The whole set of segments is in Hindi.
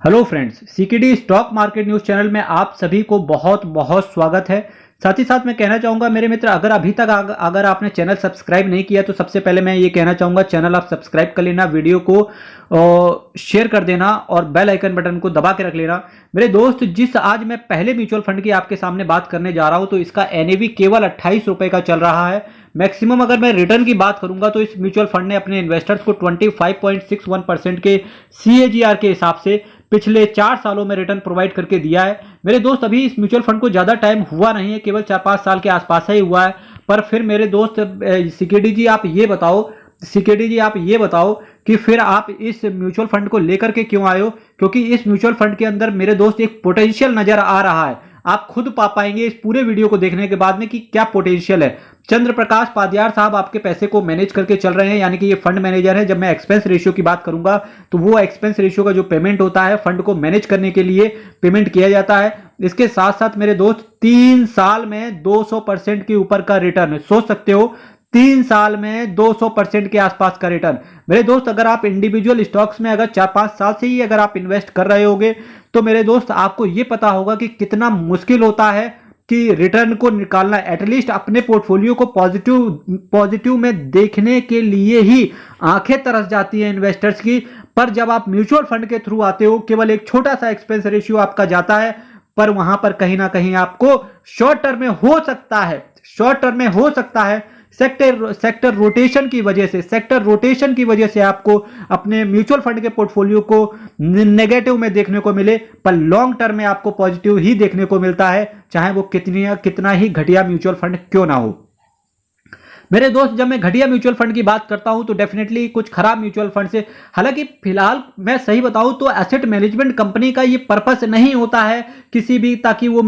Hello friends, CKD stock market news channel में आप सभी को बहुत बहुत स्वागत है। साथ ही साथ मैं कहना चाहूँगा मेरे मित्र, अगर अभी तक अगर आपने चैनल सब्सक्राइब नहीं किया तो सबसे पहले मैं ये कहना चाहूँगा चैनल आप सब्सक्राइब कर लेना, वीडियो को शेयर कर देना और बेल आइकन बटन को दबा के रख लेना। मेरे दोस्त, जिस आज मैं पहले म्यूचुअल फंड की आपके सामने बात करने जा रहा हूँ तो इसका एनएवी केवल 28 रुपये का चल रहा है। मैक्सिमम अगर मैं रिटर्न की बात करूंगा तो इस म्यूचुअल फंड ने अपने इन्वेस्टर्स को 25.61% के सीएजीआर के हिसाब से पिछले 4 सालों में रिटर्न प्रोवाइड करके दिया है। मेरे दोस्त, अभी इस म्यूचुअल फंड को ज़्यादा टाइम हुआ नहीं है, केवल 4-5 साल के आसपास ही हुआ है। पर फिर मेरे दोस्त सीकेडी जी आप ये बताओ कि फिर आप इस म्यूचुअल फंड को लेकर के क्यों आए हो? क्योंकि इस म्यूचुअल फंड के अंदर मेरे दोस्त एक पोटेंशियल नजर आ रहा है। आप खुद पा पाएंगे इस पूरे वीडियो को देखने के बाद में कि क्या पोटेंशियल है। चंद्र प्रकाश पादियार साहब आपके पैसे को मैनेज करके चल रहे हैं, यानी कि ये फंड मैनेजर है। जब मैं एक्सपेंस रेशियो की बात करूंगा तो वो एक्सपेंस रेशियो का जो पेमेंट होता है फंड को मैनेज करने के लिए पेमेंट किया जाता है। इसके साथ साथ मेरे दोस्त 3 साल में 200% के ऊपर का रिटर्न, सोच सकते हो 3 साल में 200% के आसपास का रिटर्न। मेरे दोस्त, अगर आप इंडिविजुअल स्टॉक्स में अगर 4-5 साल से ही अगर आप इन्वेस्ट कर रहे होगे तो मेरे दोस्त आपको यह पता होगा कि कितना मुश्किल होता है कि रिटर्न को निकालना। एटलीस्ट अपने पोर्टफोलियो को पॉजिटिव में देखने के लिए ही आंखें तरस जाती हैं इन्वेस्टर्स की। पर जब आप म्यूचुअल फंड के थ्रू आते हो, केवल एक छोटा सा एक्सपेंस रेशियो आपका जाता है, पर वहां पर कहीं ना कहीं आपको शॉर्ट टर्म में हो सकता है सेक्टर रोटेशन की वजह से आपको अपने म्यूचुअल फंड के पोर्टफोलियो को नेगेटिव में देखने को मिले, पर लॉन्ग टर्म में आपको पॉजिटिव ही देखने को मिलता है, चाहे वो कितना ही घटिया म्यूचुअल फंड क्यों ना हो। मेरे दोस्त, जब मैं घटिया म्यूचुअल फंड की बात करता हूं तो डेफिनेटली कुछ खराब म्यूचुअल फंड से, हालांकि फिलहाल मैं सही बताऊं तो एसेट मैनेजमेंट कंपनी का ये पर्पस नहीं होता है किसी भी, ताकि वो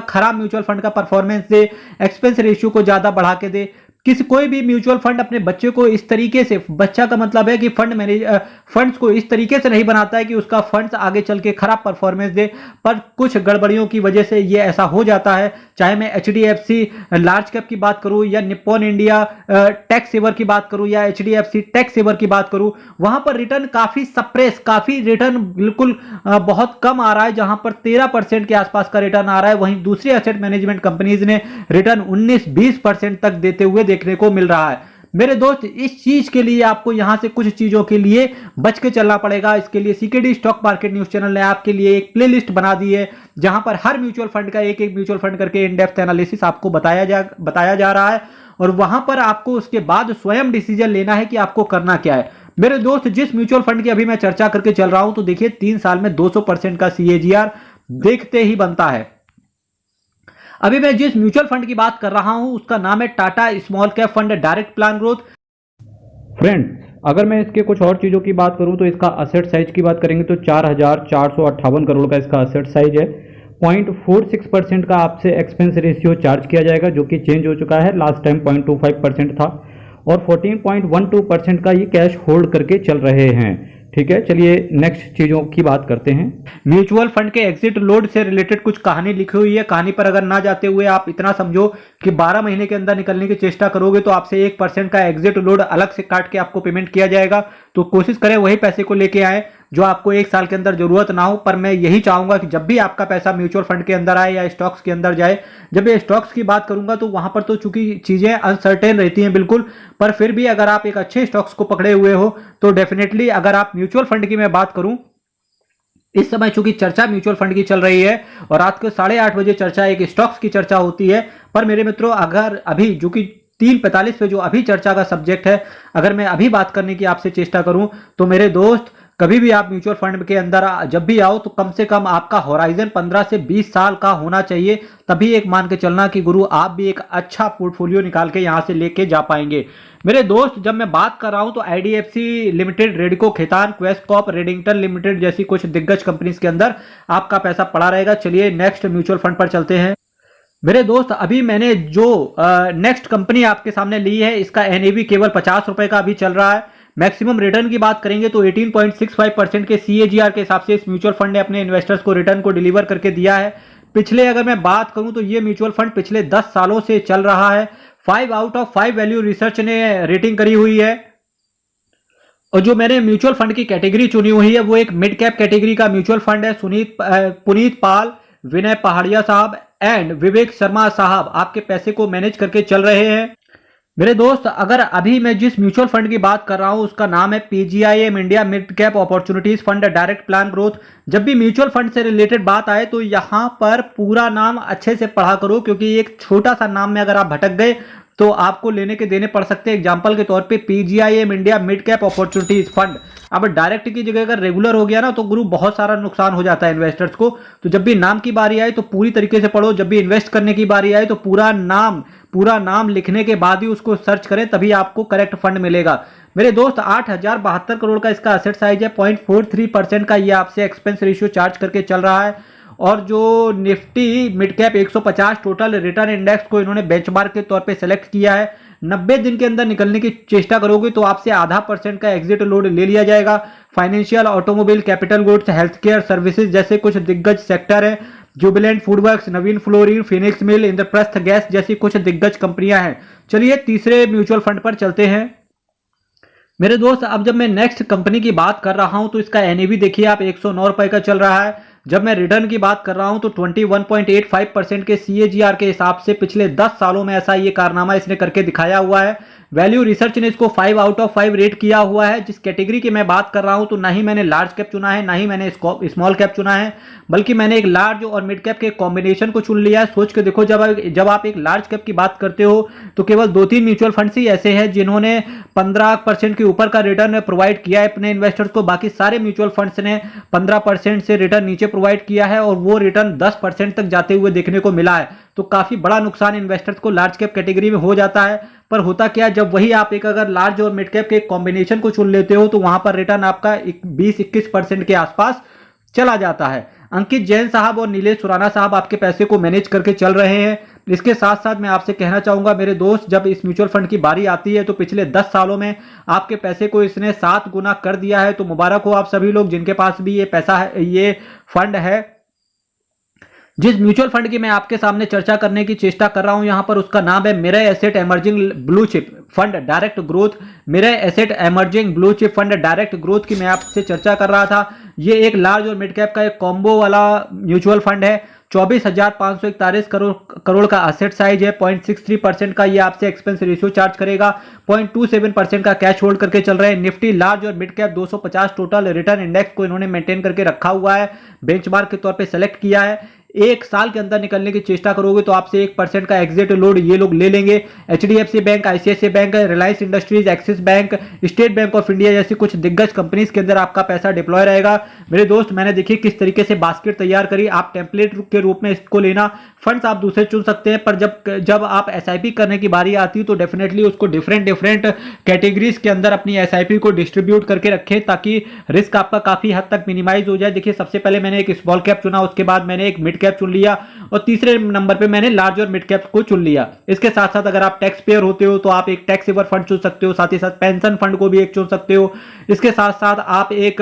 खराब म्यूचुअल फंड का परफॉर्मेंस दे, एक्सपेंस रेशियो को ज्यादा बढ़ा के दे। कोई भी म्यूचुअल फंड अपने बच्चे को इस तरीके से, बच्चा का मतलब है कि फंड्स को इस तरीके से नहीं बनाता है कि उसका फंड्स आगे चल के खराब परफॉर्मेंस दे, पर कुछ गड़बड़ियों की वजह से ये ऐसा हो जाता है। चाहे मैं एचडीएफसी लार्ज कैप की बात करूं या निप्पॉन इंडिया टैक्स सेवर की बात करूं या एचडीएफसी टैक्स सेवर की बात करूं, वहां पर रिटर्न काफी रिटर्न बिल्कुल बहुत कम आ रहा है, जहां पर 13% के आसपास का रिटर्न आ रहा है। वहीं दूसरी एसेट मैनेजमेंट कंपनीज ने रिटर्न 19-20% तक देते हुए देखने को मिल रहा है। मेरे दोस्त, इस चीज के लिए आपको यहां से कुछ चीजों के लिए बच के चलना पड़ेगा। इसके लिए CKD stock market news channel ने आपके लिए एक प्लेलिस्ट बना दी है, जहां पर हर म्यूचुअल फंड का एक म्यूचुअल फंड करके इन डेप्थ एनालिसिस आपको बताया जा रहा है, और वहां पर आपको उसके बाद स्वयं डिसीजन लेना है कि आपको करना क्या है। मेरे दोस्त, जिस म्यूचुअल फंड की अभी मैं चर्चा करके चल रहा हूं तो देखिए 3 साल में 200% का सीएजीआर देखते ही बनता है। अभी मैं जिस म्यूचुअल फंड की बात कर रहा हूं उसका नाम है Tata small cap fund direct plan growth. Friends, अगर मैं इसके कुछ और चीज़ों की बात करूं तो इसका असेट साइज की बात करेंगे तो 4,458 करोड़ का इसका असेट साइज है। 0.46% का आपसे एक्सपेंस रेशियो चार्ज किया जाएगा, जो कि चेंज हो चुका है, लास्ट टाइम 0.25% था, और 14.12% का ये कैश होल्ड करके चल रहे हैं। ठीक है, चलिए नेक्स्ट चीजों की बात करते हैं। म्यूचुअल फंड के एग्जिट लोड से रिलेटेड कुछ कहानी लिखी हुई है। कहानी पर अगर ना जाते हुए आप इतना समझो कि 12 महीने के अंदर निकलने की चेष्टा करोगे तो आपसे 1% का एग्जिट लोड अलग से काट के आपको पेमेंट किया जाएगा। तो कोशिश करें वही पैसे को लेके आए जो आपको 1 साल के अंदर जरूरत ना हो। पर मैं यही चाहूंगा कि जब भी आपका पैसा म्यूचुअल फंड के अंदर आए या स्टॉक्स के अंदर जाए, जब ये स्टॉक्स की बात करूंगा तो वहां पर तो चूंकि चीजें अनसर्टेन रहती हैं बिल्कुल, पर फिर भी अगर आप एक अच्छे स्टॉक्स को पकड़े हुए हो तो डेफिनेटली, अगर आप म्यूचुअल फंड की मैं बात करूं, इस समय चूंकि चर्चा म्यूचुअल फंड की चल रही है और रात को 8:30 बजे चर्चा एक स्टॉक्स की चर्चा होती है। पर मेरे मित्रों, अगर अभी जो कि 3:45 पे जो अभी चर्चा का सब्जेक्ट है, अगर मैं अभी बात करने की आपसे चेष्टा करूं तो मेरे दोस्त, कभी भी आप म्यूचुअल फंड के अंदर जब भी आओ तो कम से कम आपका होराइजन 15 से 20 साल का होना चाहिए, तभी एक मान के चलना कि गुरु आप भी एक अच्छा पोर्टफोलियो निकाल के यहां से लेके जा पाएंगे। मेरे दोस्त, जब मैं बात कर रहा हूं तो IDFC limited, Radico Khaitan, Quess Corp, Redington limited जैसी कुछ दिग्गज कंपनीज के अंदर आपका पैसा पड़ा रहेगा। चलिए नेक्स्ट म्यूचुअल फंड पर चलते हैं। मेरे दोस्त, अभी मैंने जो नेक्स्ट कंपनी आपके सामने ली है, इसका एनएवी केवल 50 रुपए का अभी चल रहा है। मैक्सिमम रिटर्न की बात करेंगे तो 18.65% के सीएजीआर के हिसाब से इस म्यूचुअल फंड ने अपने इन्वेस्टर्स को रिटर्न को डिलीवर करके दिया है। पिछले अगर मैं बात करूं तो ये म्यूचुअल फंड पिछले 10 सालों से चल रहा है। 5 आउट ऑफ 5 वैल्यू रिसर्च ने रेटिंग करी हुई है। और जो मैंने म्यूचुअल फंड की कैटेगरी चुनी हुई है वो एक मिड कैप कैटेगरी का म्यूचुअल फंड है। पुनीत पाल, विनय पहाड़िया साहब एंड विवेक शर्मा साहब आपके पैसे को मैनेज करके चल रहे हैं। मेरे दोस्त, अगर अभी मैं जिस म्यूचुअल फंड की बात कर रहा हूं उसका नाम है PGIM India mid cap opportunities fund direct plan growth. जब भी म्यूचुअल फंड से रिलेटेड बात आए तो यहां पर पूरा नाम अच्छे से पढ़ा करो, क्योंकि एक छोटा सा नाम में अगर आप भटक गए तो आपको लेने के देने पड़ सकते हैं। एग्जाम्पल के तौर पे PGIM India mid cap opportunities fund, अब डायरेक्ट की जगह अगर रेगुलर हो गया ना तो गुरु बहुत सारा नुकसान हो जाता है इन्वेस्टर्स को। तो जब भी नाम की बारी आए तो पूरी तरीके से पढ़ो, जब भी इन्वेस्ट करने की बारी आए तो पूरा नाम लिखने के बाद ही उसको सर्च करें, तभी आपको करेक्ट फंड मिलेगा। मेरे दोस्त, 8,072 करोड़ का इसका एसेट साइज है, 0.43% का ये आपसे एक्सपेंस रेशियो चार्ज करके चल रहा है। और जो Nifty mid cap 150 total return index को इन्होंने बेंचमार्क के तौर पे सेलेक्ट किया है। 90 दिन के अंदर निकलने की चेष्टा करोगे तो आपसे ½ % का एग्जिट लोड ले लिया जाएगा। Financial, automobile, capital goods, health care services जैसे कुछ दिग्गज सेक्टर है। जुबिलेंट फूडवर्क्स, नवीन फ्लोरिन, फिनिक्स मिल, इंद्रप्रस्थ गैस जैसी कुछ दिग्गज कंपनियां हैं। चलिए तीसरे म्यूचुअल फंड पर चलते हैं। मेरे दोस्त, अब जब मैं नेक्स्ट कंपनी की बात कर रहा हूं तो इसका एनएवी देखिए आप 109 रुपए का चल रहा है। जब मैं रिटर्न की बात कर रहा हूं तो 21.85% के सीएजीआर के हिसाब से पिछले 10 सालों में ऐसा ये कारनामा इसने करके दिखाया हुआ है। वैल्यू रिसर्च ने इसको 5 आउट ऑफ 5 रेट किया हुआ है। जिस कैटेगरी की मैं बात कर रहा हूं तो ना ही मैंने लार्ज कैप चुना है, ना ही मैंने स्मॉल कैप चुना है, बल्कि मैंने एक लार्ज और मिड कैप के कॉम्बिनेशन को चुन लिया है। सोच के देखो, जब आप एक लार्ज कैप की बात करते हो तो केवल 2-3 म्यूचुअल फंड्स ही ऐसे हैं जिन्होंने 15% के ऊपर का रिटर्न प्रोवाइड किया है अपने इन्वेस्टर्स को। बाकी सारे म्यूचुअल फंड्स ने 15% से रिटर्न नीचे प्रोवाइड किया है और वो रिटर्न 10% तक जाते हुए देखने को मिला है। तो काफी बड़ा नुकसान इन्वेस्टर्स को लार्ज कैप कैटेगरी में हो जाता है। पर होता क्या है, जब वही आप एक अगर लार्ज और मिड कैप के कॉम्बिनेशन को चुन लेते हो तो वहां पर रिटर्न आपका 20-21% के आसपास चला जाता है। अंकित जैन साहब और नीलेश सुराना साहब आपके पैसे को मैनेज करके चल रहे हैं। इसके साथ साथ मैं आपसे कहना चाहूंगा मेरे दोस्त, जब इस म्यूचुअल फंड की बारी आती है तो पिछले 10 सालों में आपके पैसे को इसने 7 गुना कर दिया है। तो मुबारक हो आप सभी लोग जिनके पास भी ये पैसा है, ये फंड है। जिस म्यूचुअल फंड की मैं आपके सामने चर्चा करने की चेष्टा कर रहा हूं यहां पर, उसका नाम है mirror asset emerging blue chip fund direct growth. Mirror asset emerging blue chip fund direct growth की मैं आपसे चर्चा कर रहा था। ये एक लार्ज और मिड कैप का एक कॉम्बो वाला म्यूचुअल फंड है। 24,541 करोड़ का एसेट साइज है। 0.63% का ये आपसे एक्सपेंस रेशियो चार्ज करेगा। 0.27% का कैश होल्ड करके चल रहे हैं। निफ्टी लार्ज और mid cap 250 total return index को इन्होंने मेंटेन करके रखा हुआ है, बेंचमार्क के तौर पे सेलेक्ट किया है। एक साल के अंदर निकलने की चेष्टा करोगे तो आपसे 1% का एग्जिट लोड ये लोग ले लेंगे। HDFC bank, ICICI bank, Reliance industries, axis bank, state bank of India जैसी कुछ दिग्गज कंपनीज के अंदर आपका पैसा डिप्लॉय रहेगा। मेरे दोस्त, मैंने देखिए किस तरीके से बास्केट तैयार करी। आप टेम्पलेट के रूप में इसको लेना, फंड्स आप दूसरे चुन सकते हैं, पर जब आप एसआईपी करने की बारी आती है तो डेफिनेटली उसको डिफरेंट कैटेगरीज के अंदर अपनी एसआईपी को डिस्ट्रीब्यूट करके रखें ताकि रिस्क आपका काफी हद तक मिनिमाइज हो जाए। देखिए, सबसे पहले मैंने एक स्मॉल कैप चुना, उसके बाद मैंने एक मिड कैप चुन लिया और तीसरे नंबर पे मैंने लार्ज और मिड कैप को चुन लिया। इसके साथ साथ अगर आप टैक्स पेयर होते हो तो आप एक टैक्स सेवर फंड चुन सकते हो, साथ ही साथ पेंशन फंड को भी एक चुन सकते हो। इसके साथ साथ आप एक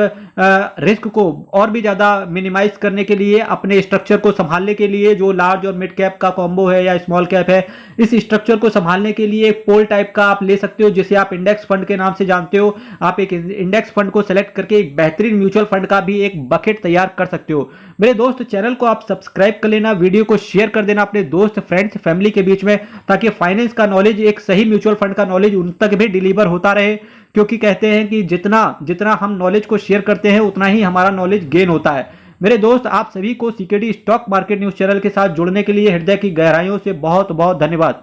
रिस्क को और भी ज्यादा मिनिमाइज करने के लिए, अपने स्ट्रक्चर को संभालने के लिए, जो लार्ज और मिड कैप का कॉम्बो है या स्मॉल कैप है, इस स्ट्रक्चर को संभालने के लिए एक पोल टाइप का आप ले सकते हो जिसे आप इंडेक्स फंड के नाम से जानते हो। आप एक इंडेक्स फंड को सेलेक्ट करके एक बेहतरीन म्यूचुअल फंड का भी एक बकेट तैयार कर सकते हो। मेरे दोस्त, चैनल को आप सब्सक्राइब कर लेना, वीडियो को शेयर कर देना अपने दोस्त, फ्रेंड्स, फैमिली के बीच में, ताकि फाइनेंस का नॉलेज, एक सही म्यूचुअल फंड का नॉलेज उन तक भी डिलीवर होता रहे। क्योंकि कहते हैं कि जितना हम नॉलेज को शेयर करते हैं उतना ही हमारा नॉलेज गेन होता है। मेरे दोस्त, आप सभी को CKD stock market news channel के साथ जुड़ने के लिए हृदय की गहराइयों से बहुत बहुत धन्यवाद।